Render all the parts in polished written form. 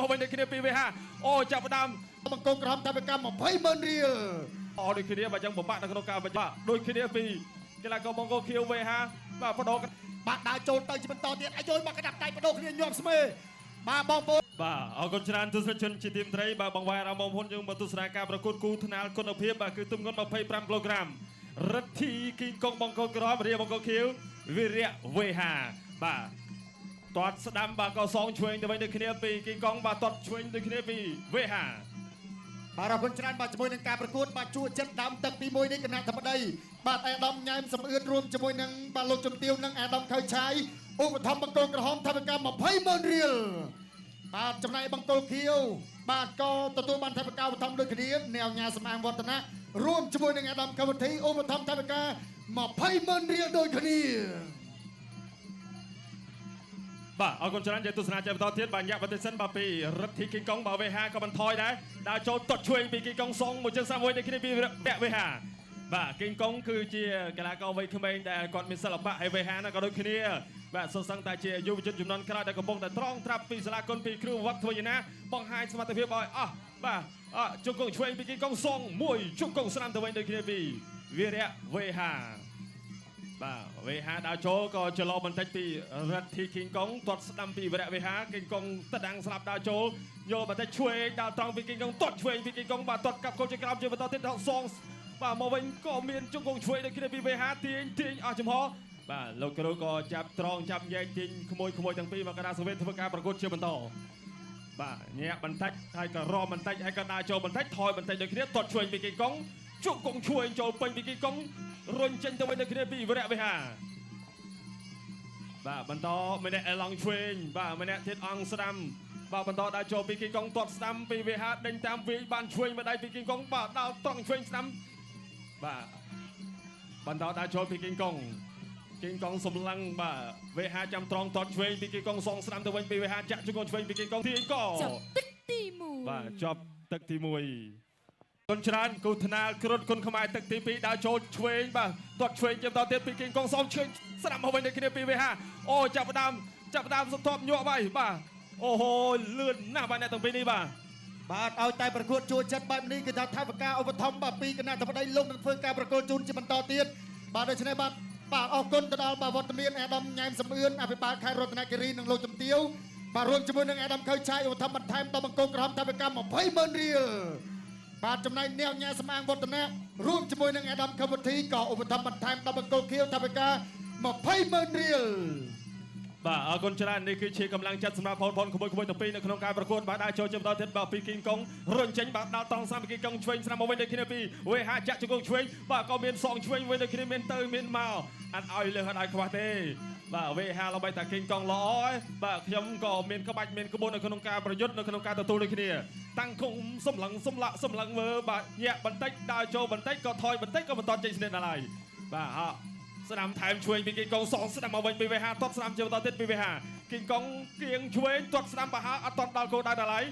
វិញដូចគ្នាពីវេហាអូចាប់ផ្ដើមបង្គំក្រហមថាវិកម្ម20,000រៀលអូដូចគ្នាបើចឹងពិបាកនៅក្នុងការបញ្ជាដូចគ្នាពីកីឡាករបង្គោលខៀវវេហាបាទបដូរបាទដើរចូលទៅជាបន្តទៀតឲ្យចូលមកកណ្ដាប់ដៃបដូរគ្នាញាប់ស្មេបាទបងប្អូនបាទអរគុណច្រើនទស្សនិកជនជាទីមត្រីបាទបងវាយអារម្មណ៍បងប្អូនយើងមកទស្សនាការប្រកួតគូថ្នាលគុណភាពបាទគឺទម្ងន់25គីឡូក្រាមរិទ្ធីគីងកុងបង្គោលក្រហមរាបង្គោលខៀវវិរៈវេហាបាទទាត់ស្ដាំបាទក៏សងឆ្វេងទៅវិញដូចគ្នាពីគីងកុងបាទទាត់ឆ្វេងដូចគ្នាពីវេហាបាទអរគុណច្រើនបាទជាមួយនឹងការប្រកួតបាទជួចិត្តដើមទឹកទី1នេះគណៈធម្មតីបាទអាដាមញ៉ែមសំអឿនរួមជាមួយនឹងបាទលោកជំទាវនិងអាដាមខៅឆាយឧបត្ថម្ភបង្គោលក្រហមថាវិកម្ម20,000រៀលបាទចំណែកបង្គោលខៀវបាទក៏ទទួលបានថវិកាឧបត្ថម្ភដូចគ្នាអ្នកអាជ្ញាសម្អាងវឌ្ឍនៈរួមជាមួយនឹងអាដាមកវុធីឧបត្ថម្ភថវិកា20,000រៀលដូចគ្នាបាទអរគុណច្រើនយើងទស្សនាជាបន្តទៀតបាទញាក់បន្តិចសិនបាទពីរិទ្ធីគីងកុងបាទវេហាក៏បន្ថយដែរដើរចូលទាត់ឆ្វេងពីគីងកុងសងមួយជើង31ដូចគ្នាពីវេហាបាទគីងកុងគឺជាកីឡាករវ័យក្មេងដែលគាត់មានសិល្បៈហើយវេហាក៏ដូចគ្នាបាទសុទ្ធសឹងតែជាយុវជនជំនាន់ក្រោយដែលកំពុងតែត្រង់ត្រាប់ពីសាលាគុនពីគ្រូវត្តធ្វើយ៉ាងណាបង្ហាញសមត្ថភាពឲ្យអស់បាទជង្គង់ឆ្វេងពីគីងកុងសងមួយជង្គង់ស្នាមទៅវិញដូចគ្នាពីវិរៈវេហាបាទវេហាដើរចូលក៏ច្រឡំបន្តិចពីរិទ្ធីគីងកុងទាត់ស្ដាំពីវិរៈវេហាគីងកុងតដាំងស្លាប់ដើរចូលយកបន្តិចឆ្វេងដើរត្រង់ពីគីងកុងទាត់ឆ្វេងពីគីងកុងបាទទាត់កាប់គោលជាក្រោមជាបន្តទៀតដល់សងបាទមកវិញក៏មានជង្គង់ឆ្វេងដូចគ្នាពីវេហាទាញអស់ចំហបាទលោកគ្រូក៏ចាប់ត្រង់ចាប់ញែកទាញក្មួយទាំងពីរមកកណ្ដាលសង្វេតធ្វើការប្រកួតជាបន្តបាទញាក់បន្តិចហើយក៏រំបន្តិចហើយក៏ដើរចូលបន្តិចថយបន្តិចដូចគ្នាទាត់ឆ្វេងពីគីងកុងជង្គង់ឆ្វេងចូលពេញពីគីងកុងរុញចេញទៅវិញដូចគ្នាពីវិរៈវេហាបាទបន្តម្នាក់ឡង់ឆ្វេងបាទម្នាក់ទៀតអង្គស្ដាំបាទបន្តដើរចូលពីគីងកុងទាត់ស្ដាំពីវេហាដេញតាមវាយបានឆ្វេងមកដៃពីគីងកុងបាទដើរត្រង់ឆ្វេងស្ដាំបាទបន្តដើរចូលពីគីងកុងសម្លឹងបាទវេហាចាំត្រង់ទាត់ឆ្វេងពីគីងកុងសងស្ដាំទៅវិញពីវេហាចាក់ជង្គង់ឆ្វេងពីគីងកុងទាញក៏ចប់ទឹកទី1បាទចប់ទឹកទី1គុណច្រើនគូថ្នាលគ្រុតគុណខ្មែរទឹកទី2ដើរចូលឆ្វេងបាទទាត់ឆ្វេងជាបន្តទៀតពីគីងកុងសងឆ្វេងស្ដាំមកវិញដូចគ្នាពីវេហាអូចាប់ផ្ដើមសន្ទប់ញាក់វាយបាទអូហូលឿនណាស់បាទអ្នកទាំងពីរនេះបាទឲ្យតែប្រកួតជួចិត្តបែបនេះគឺថាថវិកាឧបត្ថម្ភបាទពីគណៈធម្មតីលោកនឹងធ្វើការប្រកួតជូនជាបន្តទៀតបាទដូច្នេះបាទអរគុណទៅដល់បាទវត្តមានអាដាមញ៉ែមសំអឿនអភិបាលខេត្តរតនគិរីនិងលោកជំទាវបាទរួមជាមួយនឹងអាដាមខៅឆាយឧបត្ថម្ភបន្ថែមដល់បង្គោលក្រហមថវិកា20,000រៀលបាទចំណែកអ្នកញ៉ែសម្អាងវឌ្ឍនៈរួមជាមួយនឹងអាដាមខៅវុធីក៏ឧបត្ថម្ភបន្ថែមដល់បង្គោលខៀវថវិកា20,000រៀលបាទអរគុណច្រើននេះគឺជាកម្លាំងចិត្តសម្រាប់បងប្អូនក្មួយទាំងពីរនៅក្នុងការប្រកួតបាទដើរចូលជាបន្តទៀតបាទពីគីងកុងរុញចេញបាទដល់ត្រង់ស្ដាំពីគីងកុងឆ្វេងស្ដាំមកវិញដូចគ្នាពីវេហាចាក់ជង្គង់ឆ្វេងបាទក៏មានសងឆ្វេងវិញដូចគ្នាមានទៅមានមកអត់ឲ្យលើអត់ឲ្យខ្វះទេបាទវេហាល្បីតាគីងកុងល្អហើយបាទខ្ញុំក៏មានក្បាច់មានក្បួននៅក្នុងការប្រយុទ្ធនៅក្នុងការទទួលដូចគ្នាតាំងគុំសម្លឹងមើបាទញាក់បន្តិចដើរចូលបន្តិចក៏ថយបន្តិចក៏បន្តចេញស្នេហ៍ដល់ហើយបាទស្ដាំថែមឆ្វេងពីគីងកុងសងស្ដាំមកវិញពីវេហាទាត់ស្ដាំជាបន្តទៀតពីវេហាគីងកុងគៀងឆ្វេងទាត់ស្ដាំបហាអត់ទាន់ដល់គោលដៅដល់ហើយ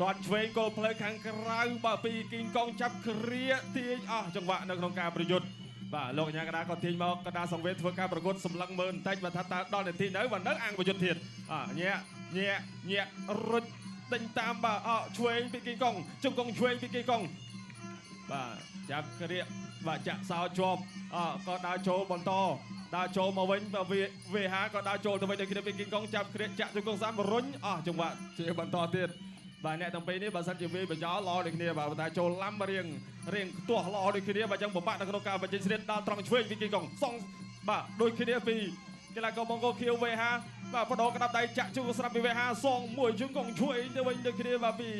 ទាត់ឆ្វេងគោលផ្លូវខាងក្រៅបាទពីគីងកុងចាប់គ្រាទាញអស់ចង្វាក់នៅក្នុងការប្រយុទ្ធបាទលោកអាញាកដាក៏ទាញមកកដាសង្វេតធ្វើការប្រកួតសម្លឹងមើលបន្តិចបាទថាតើដល់នាទីនៅបាទនៅអង្គប្រយុទ្ធទៀតញាក់រុញដេញតាមបាទឆ្វេងពីគីងកុងជង្គង់ឆ្វេងពីគីងកុងបាទចាប់គ្រាបាទចាក់សោជាប់ក៏ដើរចូលបន្តដើរចូលមកវិញបាទវេហាក៏ដើរចូលទៅវិញដូចគ្នាពីគីងកុងចាប់គ្រាចាក់ជង្គង់សាមរុញអស់ចង្វាក់ជាបន្តទៀតបាទអ្នកទាំងពីរនេះបើសិនជាវាបញ្ចោល្អដូចគ្នាបាទតែចូលឡាំរៀងខ្ទាស់ល្អដូចគ្នាបាទចឹងពិបាកនៅក្នុងការបញ្ចេញស្រីដល់ត្រង់ឆ្វេងពីគីងកុងសងបាទដូចគ្នាពីកីឡាករបង្គោលខៀវវេហាបាទបដូរក្តាប់ដៃចាក់ជង្គង់ស្រាប់ពីវេហាសងមួយជង្គង់ឆ្វេងទៅវិញដូចគ្នាបាទពី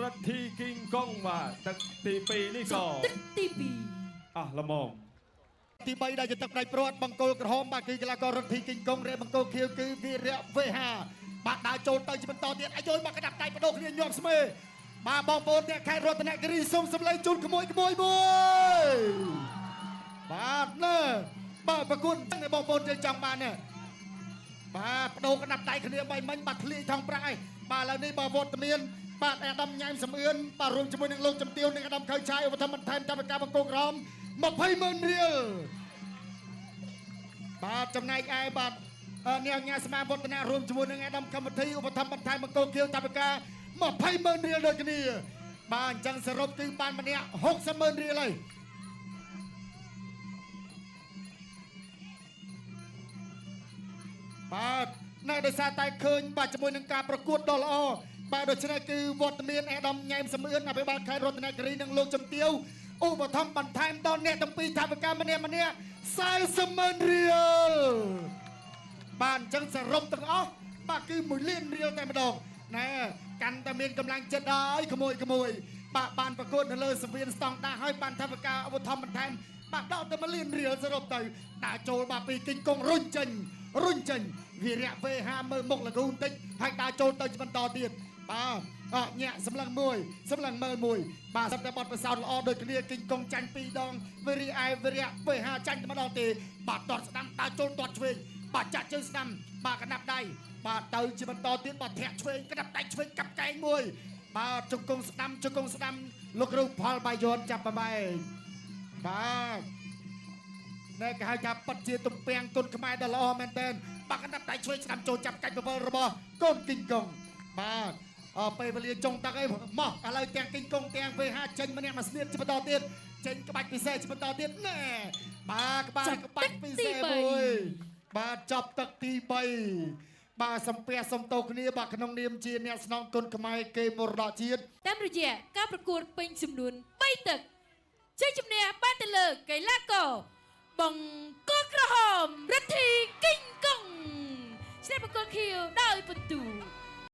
រិទ្ធីគីងកុងបាទទឹកទី2នេះក៏ទឹកទី2ល្មមទី3ដែលជាទឹកផ្នែកព្រាត់បង្គោលក្រហមបាទគឺកីឡាកររិទ្ធីគីងកុងរេបង្គោលខៀវគឺវិរៈវេហាបាទដើរចូលទៅជាបន្តទៀតឲ្យចូលមកកណ្ដាប់ដៃបដូរគ្នាញាប់ស្មេបាទបងប្អូនអ្នកខេត្តរតនគិរីសូមសម្លេងជូនក្មួយមួយបាទបាទប្រកួតនេះបងប្អូនយើងចង់បាននេះបាទបដូរកណ្ដាប់ដៃគ្នាបីមិញបាទធ្លាយថងប្រាក់ឯងបាទឥឡូវនេះបាទវត្តមានបាទអាដាមញ៉ែមសំអឿនបាទរួមជាមួយនឹងលោកជំទាវនិងអាដាមខៅឆាយឧបត្ថម្ភបន្ថែមតាមការបង្គោលក្រហម20,000រៀលបាទចំណែកឯបាទអ្នកអាជ្ញាសម្មាវឌ្ឍនៈរួមជាមួយនឹងអាដាមកម្មវិធីឧបត្ថម្ភបន្ថែមបង្គោលខៀវតាមកា 20,000 រៀលដូចគ្នាបាទអញ្ចឹងសរុបគឺបានម្នាក់60,000 រៀលហើយបាទណែដោយសារតែឃើញបាទជាមួយនឹងការប្រកួតដ៏ល្អបាទដូច្នេះគឺវត្តមានអាដាមញ៉ែមសំអឿនអភិបាលខេត្តរតនគិរីនិងលោកជំទាវឧបត្ថម្ភបន្ថែមដល់អ្នកទាំងពីរថាវិការម្នាក់40,000 រៀលបាទអញ្ចឹងសរុបទាំងអស់បាទគឺ1 លានរៀលតែម្ដងណែកាន់តែមានកម្លាំងចិត្តហើយក្មួយបាទបានប្រកួតនៅលើសង្វៀនស្តង់ដារហើយបានថាវិការឧបត្ថម្ភបន្ថែមបាទដល់ទៅ1 លានរៀលសរុបទៅដាក់ចូលបាទពីគីងកុងរុញចេញវិរៈ V5 មើលមុខលកូនតិចហើយដាក់ចូលទៅបន្តទៀតបាទញាក់សម្លឹងមើលមួយបាទសម្រាប់បទពិសោធន៍ល្អដូចគ្នាគីងកុងចាញ់2 ដងវិរៈ V5 ចាញ់តែម្ដងទេបាទតតស្ដាំដាក់ចូលតតឆ្វេងបាទចាក់ជើងស្ដាំបាទកណាប់ដៃបាទទៅជាបន្តទៀតបាទធាក់ឆ្វេងកណាប់ដៃឆ្វេងកាប់កែងមួយបាទជង្គង់ស្ដាំលោកគ្រូផលបាយ័នចាប់ប្របែកបាទណែគេហៅថាប៉ັດជាទំពាំងគុនខ្មែរដ៏ល្អមែនទែនបាទកណាប់ដៃឆ្វេងស្ដាំចូលចាប់កាច់បវលរបស់កូនគីងកុងបាទពេលវេលាចុងទឹកអីមកឥឡូវទាំងគីងកុងទាំង V5 ចេញម្នាក់មួយស្នៀតជាបន្តទៀតចេញក្បាច់ពិសេសជាបន្តទៀតណែបាទក្បាច់ពិសេសមួយបាទចប់ទឹកទី3បាទសំពះសំតោគ្នាបាទក្នុងនាមជាអ្នកស្នងគុនខ្មែរគេមរតកជាតិតាមរយៈការប្រកួតពេញចំនួន3ទឹកជ័យជំនះបានទៅលើកីឡាករបង្គោលក្រហមរិទ្ធីគីងកុងឆ្នះបង្គោលខៀវដោយពិន្ទុ